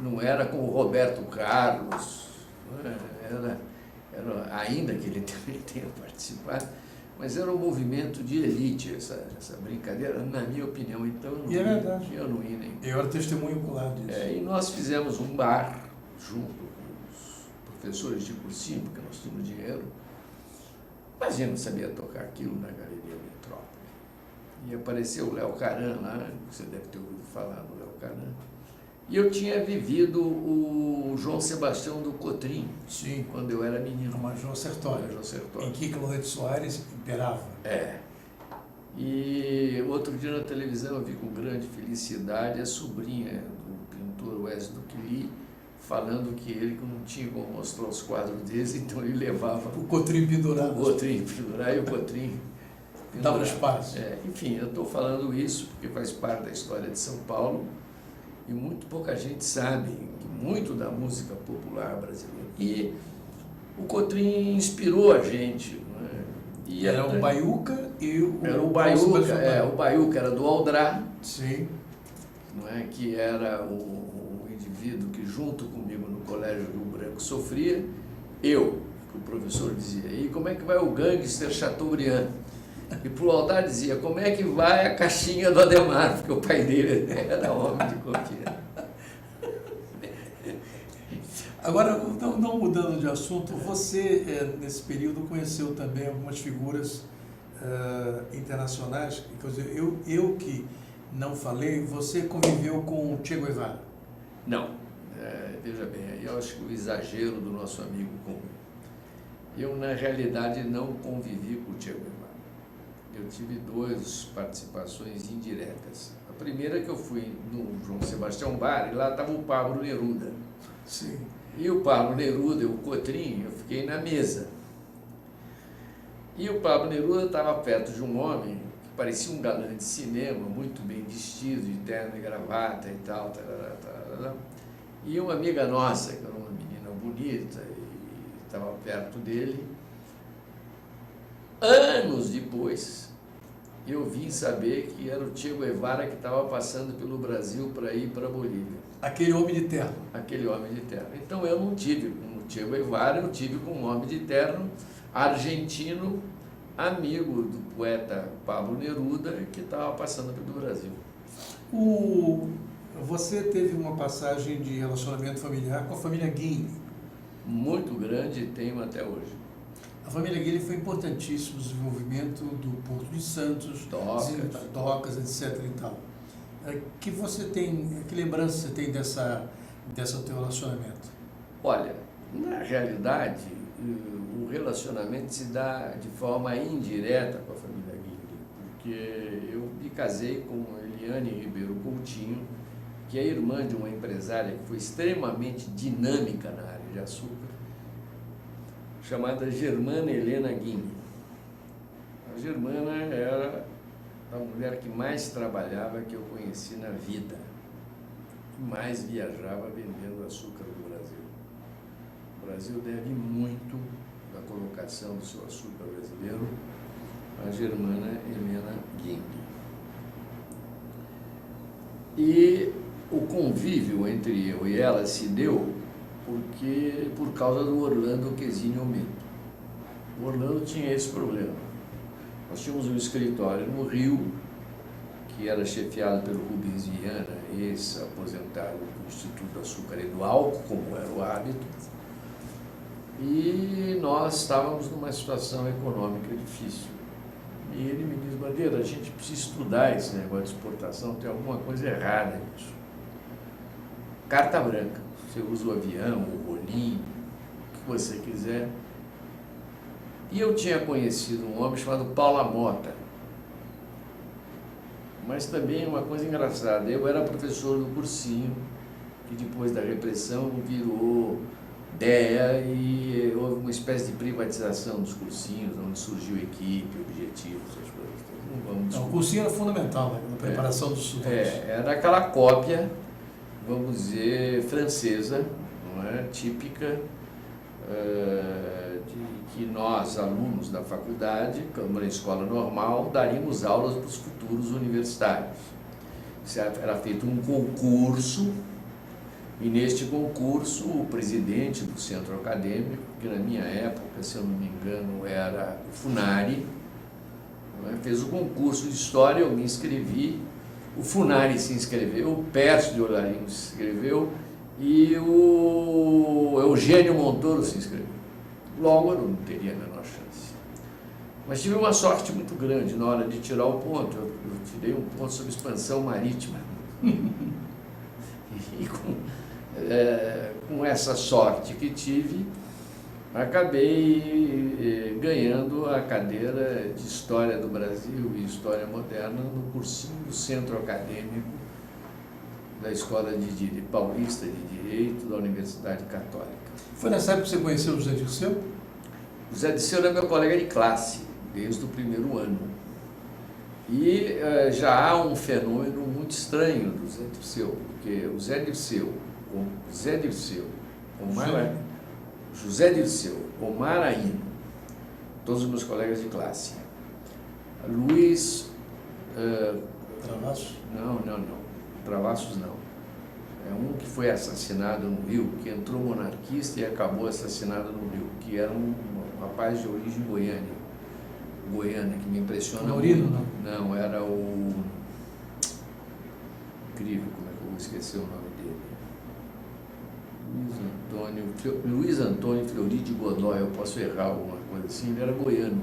Não era com o Roberto Carlos, era ainda que ele também tenha participado, mas era um movimento de elite, essa brincadeira, na minha opinião. Então eu não ia nem... Eu era testemunho ocular disso. E nós fizemos um bar junto com os professores de cursinho, porque nós tínhamos dinheiro. Imagina, eu sabia tocar aquilo na Galeria Metrópole. E apareceu o Léo Caran lá, você deve ter ouvido falar do Léo Caran. E eu tinha vivido o João Sebastião do Cotrim, sim, quando eu era menino. O Major Sertório, em que Clodoaldo Soares imperava. E outro dia na televisão eu vi com grande felicidade a sobrinha do pintor Wesley Duquili falando que ele não tinha como mostrar os quadros deles, então ele levava o Cotrim pendurado. O Cotrim pendurar e o Cotrim dava espaço. Enfim, eu estou falando isso porque faz parte da história de São Paulo e muito pouca gente sabe que muito da música popular brasileira. E o Cotrim inspirou a gente. E era o Baiuca e o... Era o Baiuca, o Baiuca era do Aldrá, sim, que era o indivíduo que junto comigo no Colégio Rio Branco sofria, que o professor dizia: e como é que vai o gangster Chateaubriand? E pro Aldrá dizia: como é que vai a caixinha do Ademar? Porque o pai dele era homem de confiança. Agora, não mudando de assunto, você, nesse período, conheceu também algumas figuras internacionais. Quer dizer, eu que não falei, você conviveu com o Che Guevara? Não. Veja bem, aí eu acho que o exagero do nosso amigo comum. Eu, na realidade, não convivi com o Che Guevara. Eu tive 2 participações indiretas. A primeira que eu fui no João Sebastião Bar, e lá estava o Pablo Neruda. Sim. E o Pablo Neruda e o Cotrim, eu fiquei na mesa. E o Pablo Neruda estava perto de um homem que parecia um galã de cinema, muito bem vestido, de terno e gravata e tal. E uma amiga nossa, que era uma menina bonita, e estava perto dele. Anos depois, eu vim saber que era o Che Guevara que estava passando pelo Brasil para ir para a Bolívia. Aquele homem de terno. Aquele homem de terno. Então eu não tive com o Che Guevara, eu tive com um homem de terno argentino, amigo do poeta Pablo Neruda, que estava passando pelo Brasil. Você teve uma passagem de relacionamento familiar com a família Guinle. Muito grande e tenho até hoje. A família Guinle foi importantíssima no desenvolvimento do Porto de Santos, docas, etc. e tal. Que lembrança você tem desse teu relacionamento? Olha, na realidade, o relacionamento se dá de forma indireta com a família Guinle, porque eu me casei com Eliane Ribeiro Coutinho, que é irmã de uma empresária que foi extremamente dinâmica na área de açúcar, chamada Germana Helena Guinle. A Germana era a mulher que mais trabalhava que eu conheci na vida, que mais viajava vendendo açúcar do Brasil. O Brasil deve muito da colocação do seu açúcar brasileiro à Germana Helena Ging. E o convívio entre eu e ela se deu por causa do Orlando Quesini Omento. O Orlando tinha esse problema. Nós tínhamos um escritório no Rio, que era chefiado pelo Rubens Viana, ex-aposentado do Instituto do Açúcar e do Álcool, como era o hábito, e nós estávamos numa situação econômica difícil. E ele me diz: Bandeira, a gente precisa estudar esse negócio de exportação, tem alguma coisa errada nisso. Carta branca, você usa o avião, o rolinho, o que você quiser. E eu tinha conhecido um homem chamado Paulo Mota. Mas também uma coisa engraçada, eu era professor do cursinho, que depois da repressão virou DEA e houve uma espécie de privatização dos cursinhos, onde surgiu equipe, objetivos, essas coisas. Não vamos o cursinho era fundamental, né, na preparação dos estudantes. Era aquela cópia, vamos dizer, francesa, não é? Típica, de que nós, alunos da faculdade, como na escola normal, daríamos aulas para os futuros universitários. Era feito um concurso, e neste concurso o presidente do centro acadêmico, que na minha época, se eu não me engano, era o Funari, fez o concurso de história, eu me inscrevi, o Funari se inscreveu, o Pércio de Olarinho se inscreveu e o Eugênio Montoro se inscreveu. Logo eu não teria a menor chance. Mas tive uma sorte muito grande na hora de tirar o ponto. Eu tirei um ponto sobre expansão marítima. E com essa sorte que tive, acabei ganhando a cadeira de História do Brasil e História Moderna no cursinho do Centro Acadêmico da Escola de Paulista de Direito da Universidade Católica. Foi nessa época que você conheceu o José Dirceu? O Zé Dirceu era meu colega de classe, desde o primeiro ano. E já há um fenômeno muito estranho do Zé Dirceu, porque o José Dirceu, Omar Aino, todos os meus colegas de classe. Luiz... Travassos? Não. Travassos não. É um que foi assassinado no Rio, que entrou monarquista e acabou assassinado no Rio, que era um rapaz de origem goiana, que me impressiona Laurino, muito. Não, era o... Incrível, como é que eu vou esquecer o nome dele? Luiz Antônio Fleury de Godoy, eu posso errar alguma coisa assim, ele era goiano.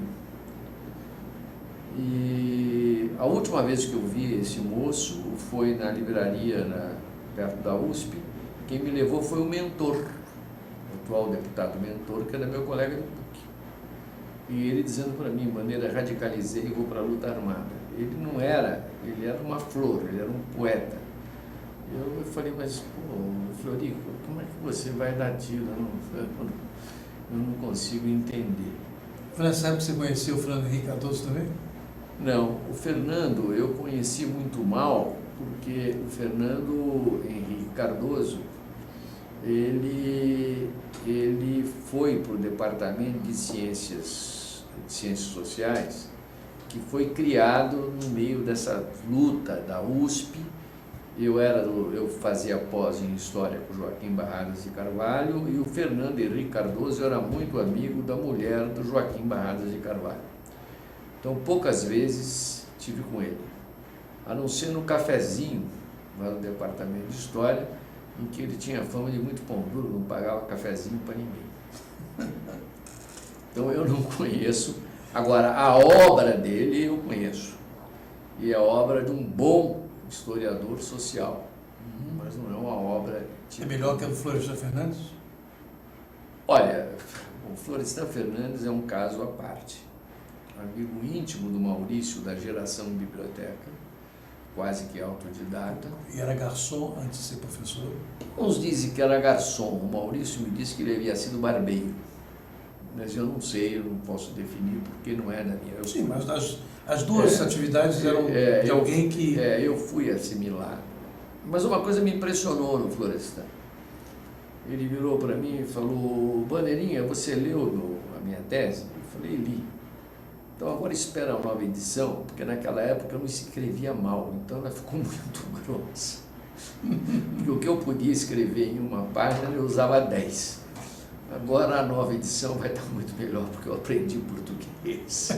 E a última vez que eu vi esse moço foi na livraria perto da USP. Quem me levou foi o Mentor, o atual deputado Mentor, que era meu colega de PUC. E ele dizendo para mim: Bandeira, radicalizei e vou para a luta armada. Ele era uma flor, ele era um poeta. Eu falei: mas, pô, Fleury, como é que você vai dar tiro? Eu não consigo entender. Foi nessa época que você conheceu o Fernando Henrique Cardoso também? Não, o Fernando eu conheci muito mal, porque o Fernando Henrique Cardoso, ele foi para o Departamento de Ciências Sociais, que foi criado no meio dessa luta da USP. Eu fazia pós em História com Joaquim Barradas de Carvalho, e o Fernando Henrique Cardoso era muito amigo da mulher do Joaquim Barradas de Carvalho. Então, poucas vezes tive com ele, a não ser no cafezinho, lá no Departamento de História, em que ele tinha fama de muito pão duro, não pagava cafezinho para ninguém. Então, eu não conheço. Agora, a obra dele eu conheço, e é a obra de um bom historiador social, mas não é uma obra... É melhor que a do Florestan Fernandes? Olha, o Florestan Fernandes é um caso à parte. Amigo íntimo do Maurício, da geração biblioteca, quase que autodidata. E era garçom antes de ser professor? Uns dizem que era garçom. O Maurício me disse que ele havia sido barbeiro. Mas eu não sei, eu não posso definir porque não é da minha. Sim, mas as duas atividades eram de alguém que... eu fui assimilar. Mas uma coisa me impressionou no Florestan. Ele virou para mim e falou: Bandeirinha, você leu a minha tese? Eu falei: li. Então agora espera a nova edição, porque naquela época eu não escrevia mal, então ela ficou muito grossa. Porque o que eu podia escrever em uma página eu usava 10. Agora a nova edição vai estar muito melhor, porque eu aprendi português.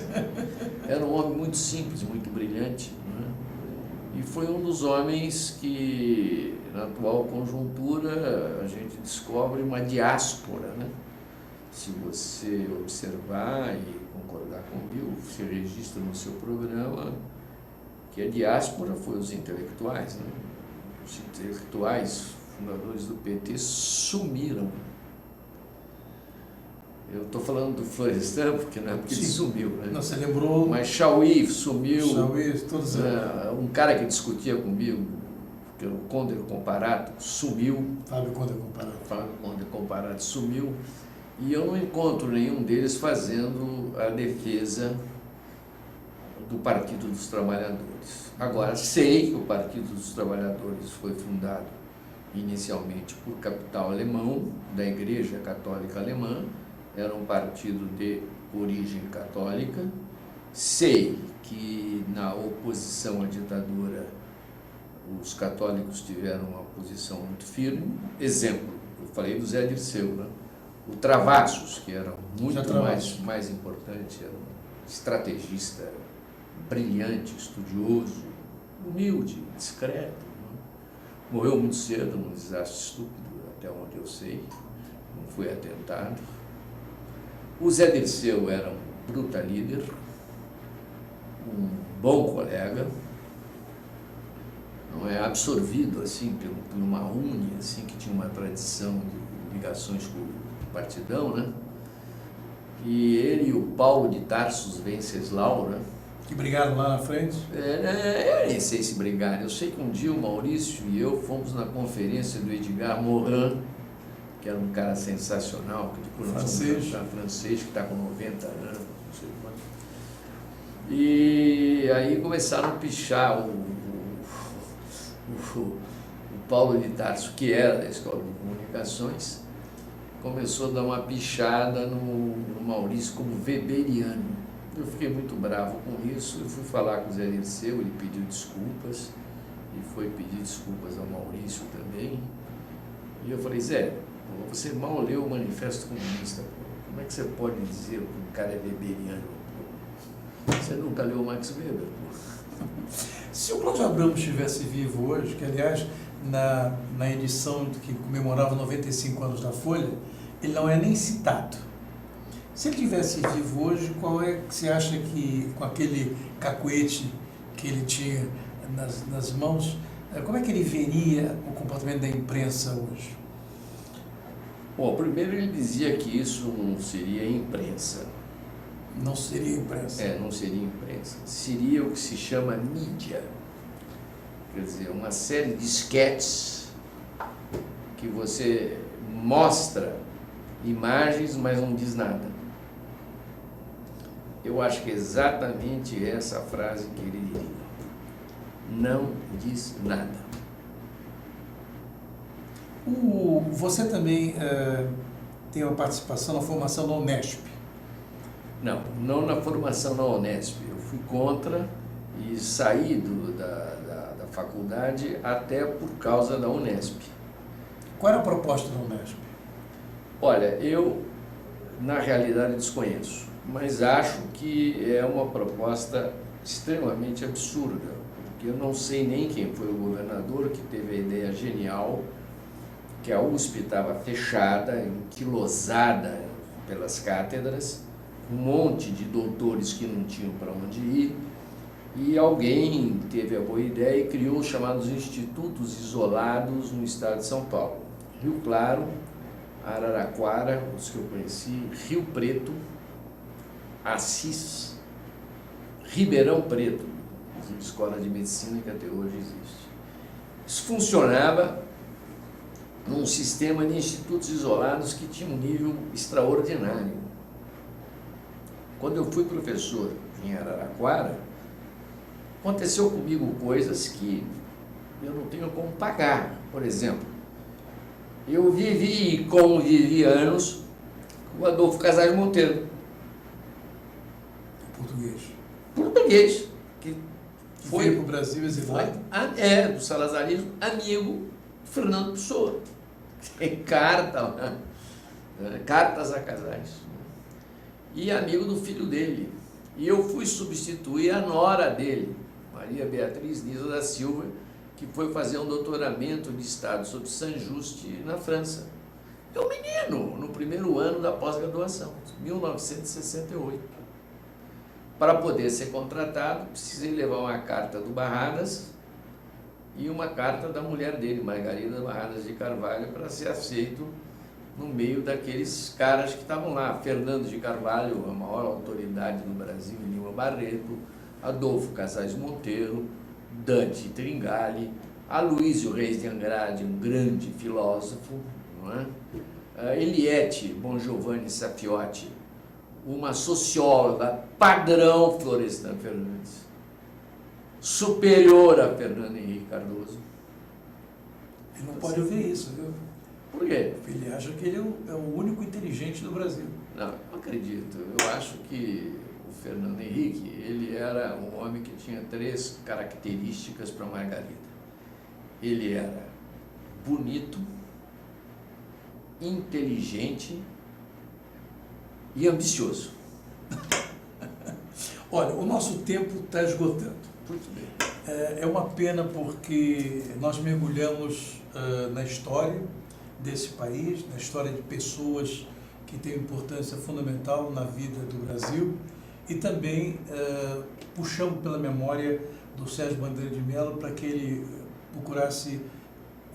Era um homem muito simples, muito brilhante, né? E foi um dos homens que, na atual conjuntura, a gente descobre uma diáspora, né? Se você observar e concordar comigo, se registra no seu programa, que a diáspora foi os intelectuais, né? Os intelectuais fundadores do PT sumiram. Eu estou falando do Florestan, porque não é porque ele sumiu, né? Não, você lembrou... Mas Chauí sumiu. Chauí, todos... Um cara que discutia comigo, que era o Conde Comparato, sumiu. Fábio Conde Comparato. Fábio Conde Comparato sumiu. E eu não encontro nenhum deles fazendo a defesa do Partido dos Trabalhadores. Agora, sei que o Partido dos Trabalhadores foi fundado inicialmente por capital alemão, da Igreja Católica Alemã, era um partido de origem católica. Sei que na oposição à ditadura os católicos tiveram uma posição muito firme. Exemplo, eu falei do Zé Dirceu, né? O Travassos, que era muito mais importante, era um estrategista brilhante, estudioso, humilde, discreto, né? Morreu muito cedo num desastre estúpido, até onde eu sei, não foi atentado. O Zé Dirceu era um bruta líder, um bom colega, não é absorvido assim por uma Uni, assim, que tinha uma tradição de ligações com o Partidão, né? E ele e o Paulo de Tarsus Venceslau, né? Que brigaram lá na frente? Eu nem sei se brigaram. Eu sei que um dia o Maurício e eu fomos na conferência do Edgar Morin, que era um cara sensacional, que depois francês, que está com 90 anos, não sei quanto. E aí começaram a pichar o Paulo de Tarso, que era da Escola de Comunicações, começou a dar uma pichada no Maurício como weberiano. Eu fiquei muito bravo com isso, eu fui falar com o Zé Dirceu, ele pediu desculpas, e foi pedir desculpas ao Maurício também. E eu falei: Zé, você mal leu o Manifesto Comunista, como é que você pode dizer que um cara é weberiano? Você nunca leu o Max Weber? Se o Cláudio Abramo estivesse vivo hoje, que aliás, na edição que comemorava 95 anos da Folha, ele não é nem citado. Se ele estivesse vivo hoje, qual é que você acha que, com aquele cacuete que ele tinha nas mãos, como é que ele veria o comportamento da imprensa hoje? Bom, primeiro ele dizia que isso não seria imprensa. Não seria imprensa? Não seria imprensa. Seria o que se chama mídia. Quer dizer, uma série de sketches que você mostra imagens, mas não diz nada. Eu acho que é exatamente essa frase que ele diria. Não diz nada. Você também tem uma participação na formação da Unesp. Não na formação da Unesp. Eu fui contra e saí da faculdade até por causa da Unesp. Qual era a proposta da Unesp? Olha, eu na realidade desconheço, mas acho que é uma proposta extremamente absurda, porque eu não sei nem quem foi o governador que teve a ideia genial que a USP estava fechada, enquilosada pelas cátedras, um monte de doutores que não tinham para onde ir, e alguém teve a boa ideia e criou os chamados institutos isolados no estado de São Paulo. Rio Claro, Araraquara, os que eu conheci, Rio Preto, Assis, Ribeirão Preto, escola de medicina que até hoje existe. Isso funcionava num sistema de institutos isolados que tinha um nível extraordinário. quando eu fui professor em Araraquara, aconteceu comigo coisas que eu não tenho como pagar. Por exemplo, eu vivi e convivi anos com o Adolfo Casares Monteiro, português, que foi para o Brasil exilado. Do salazarismo, amigo de Fernando Pessoa. Tem carta lá, cartas a Casares. E amigo do filho dele. E eu fui substituir a nora dele, Maria Beatriz Nisa da Silva, que foi fazer um doutoramento de Estado sobre Saint-Just na França. Eu menino, no primeiro ano da pós-graduação, 1968. Para poder ser contratado, precisei levar uma carta do Barradas e uma carta da mulher dele, Margarida Barradas de Carvalho, para ser aceito no meio daqueles caras que estavam lá. Fernando de Carvalho, a maior autoridade no Brasil, Lima Barreto, Adolfo Casares Monteiro, Dante Tringali, Aloysio Reis de Andrade, um grande filósofo, não é? Eliette Bongiovanni Safiotti, uma socióloga padrão, Florestan Fernandes, superior a Fernando Henrique Cardoso. Ele não pode ouvir isso, viu? Por quê? Ele acha que ele é o único inteligente do Brasil. Não, não acredito. Eu acho que o Fernando Henrique, ele era um homem que tinha 3 características para Margarida. Ele era bonito, inteligente e ambicioso. Olha, o nosso tempo está esgotando. Muito bem. É uma pena porque nós mergulhamos na história desse país, na história de pessoas que têm importância fundamental na vida do Brasil e também puxamos pela memória do Sérgio Bandeira de Mello para que ele procurasse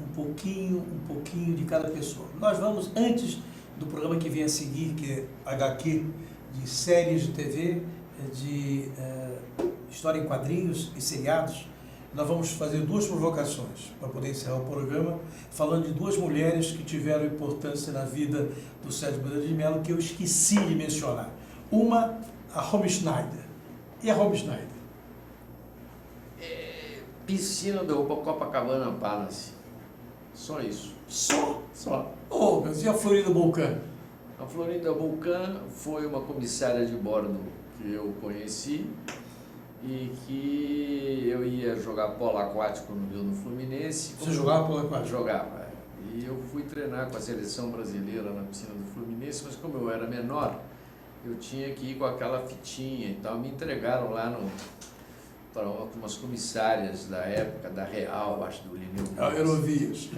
um pouquinho de cada pessoa. Nós vamos, antes do programa que vem a seguir, que é HQ, de séries de TV, de história em quadrinhos e seriados, nós vamos fazer 2 provocações para poder encerrar o programa, falando de 2 mulheres que tiveram importância na vida do Sérgio Bandeira de Mello, que eu esqueci de mencionar. Uma, a Romy Schneider. E a Romy Schneider? Piscina do Copacabana Palace. Só isso. Só? Só. Oh, mas e a Florinda Bolcan? A Florinda Bolcan foi uma comissária de bordo que eu conheci e que eu ia jogar polo aquático no Rio do Fluminense. Você jogava polo aquático? Jogava. E eu fui treinar com a seleção brasileira na piscina do Fluminense, mas como eu era menor, eu tinha que ir com aquela fitinha e tal. Me entregaram lá para umas comissárias da época, da Real, acho, do Lineu. Aerovias.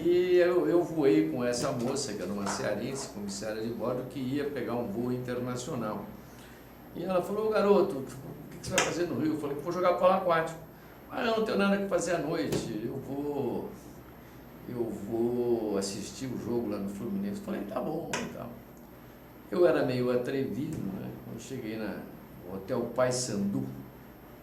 E eu voei com essa moça, que era uma cearense, comissária de bordo, que ia pegar um voo internacional. E ela falou: garoto, o que você vai fazer no Rio? Eu falei: vou jogar polo aquático. Ah, eu não tenho nada que fazer à noite, eu vou assistir o jogo lá no Fluminense. Eu falei: tá bom, e tal. Eu era meio atrevido, né? Quando cheguei no Hotel Paysandu,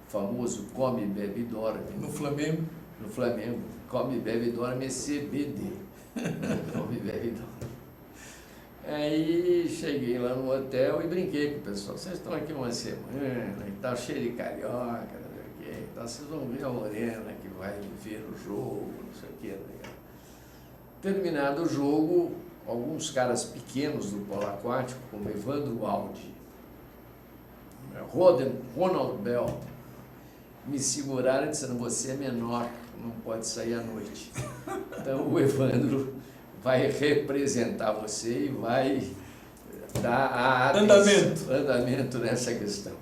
famoso Come, Bebe, Dorme. No Flamengo? No Flamengo. Come, Bebe, Dorme, CBD. Come, Bebe, Dorme. Aí cheguei lá no hotel e brinquei com o pessoal. Vocês estão aqui uma semana e tal, cheio de carioca, não sei o quê. Então vocês vão ver a Morena que vai ver o jogo, não sei o quê. Terminado o jogo, alguns caras pequenos do polo aquático, como Evandro Aldi, Ronald Bell, me seguraram dizendo: você é menor, não pode sair à noite. Então o Evandro vai representar você e vai dar andamento nessa questão.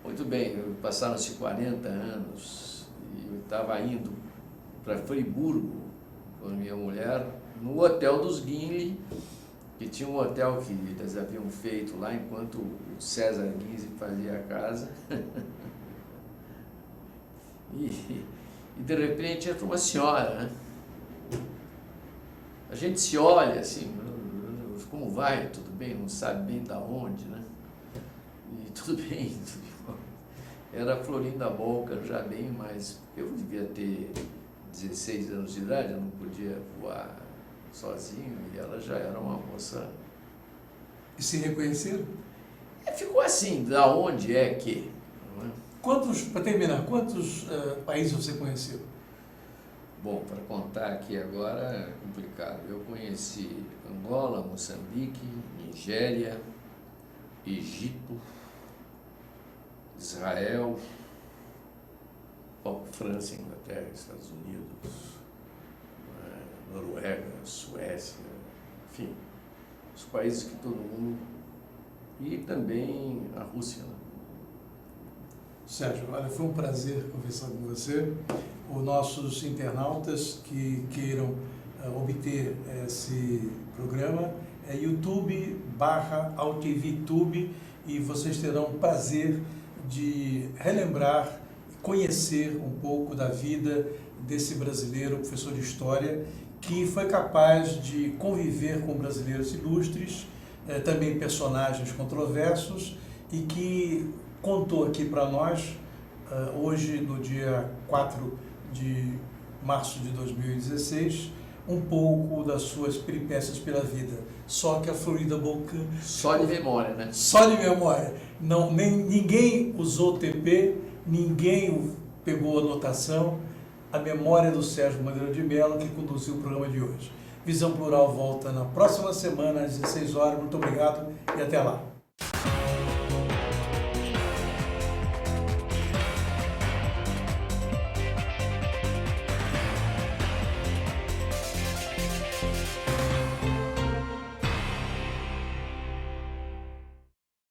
Muito bem, passaram-se 40 anos e eu estava indo para Friburgo com a minha mulher, no hotel dos Guinle, que tinha um hotel que eles haviam feito lá enquanto o César Guinle fazia a casa. E de repente entra uma senhora, né? A gente se olha assim, como vai? Tudo bem? Não sabe bem da onde, né? E tudo bem. Era a Florinda Bolcan, já bem mais... Eu devia ter 16 anos de idade, eu não podia voar sozinho, e ela já era uma moça... E se reconheceram? Ficou assim, da onde é que? Não é? Para terminar, quantos países você conheceu? Bom, para contar aqui agora é complicado. Eu conheci Angola, Moçambique, Nigéria, Egito, Israel, França, Inglaterra, Estados Unidos, Noruega, Suécia, enfim, os países que todo mundo... E também a Rússia. Né? Sérgio, olha, foi um prazer conversar com você. Os nossos internautas que queiram obter esse programa é YouTube/AltVTube e vocês terão o prazer de relembrar, conhecer um pouco da vida desse brasileiro, professor de História, que foi capaz de conviver com brasileiros ilustres, também personagens controversos, e que contou aqui para nós, hoje, no dia 4 de março de 2016, um pouco das suas peripécias pela vida. Só que a florida boca... Só de memória, né? Só de memória. Não, ninguém usou TP, ninguém pegou anotação. A memória do Sérgio Madeira de Mello, que conduziu o programa de hoje. Visão Plural volta na próxima semana, às 16 horas. Muito obrigado e até lá.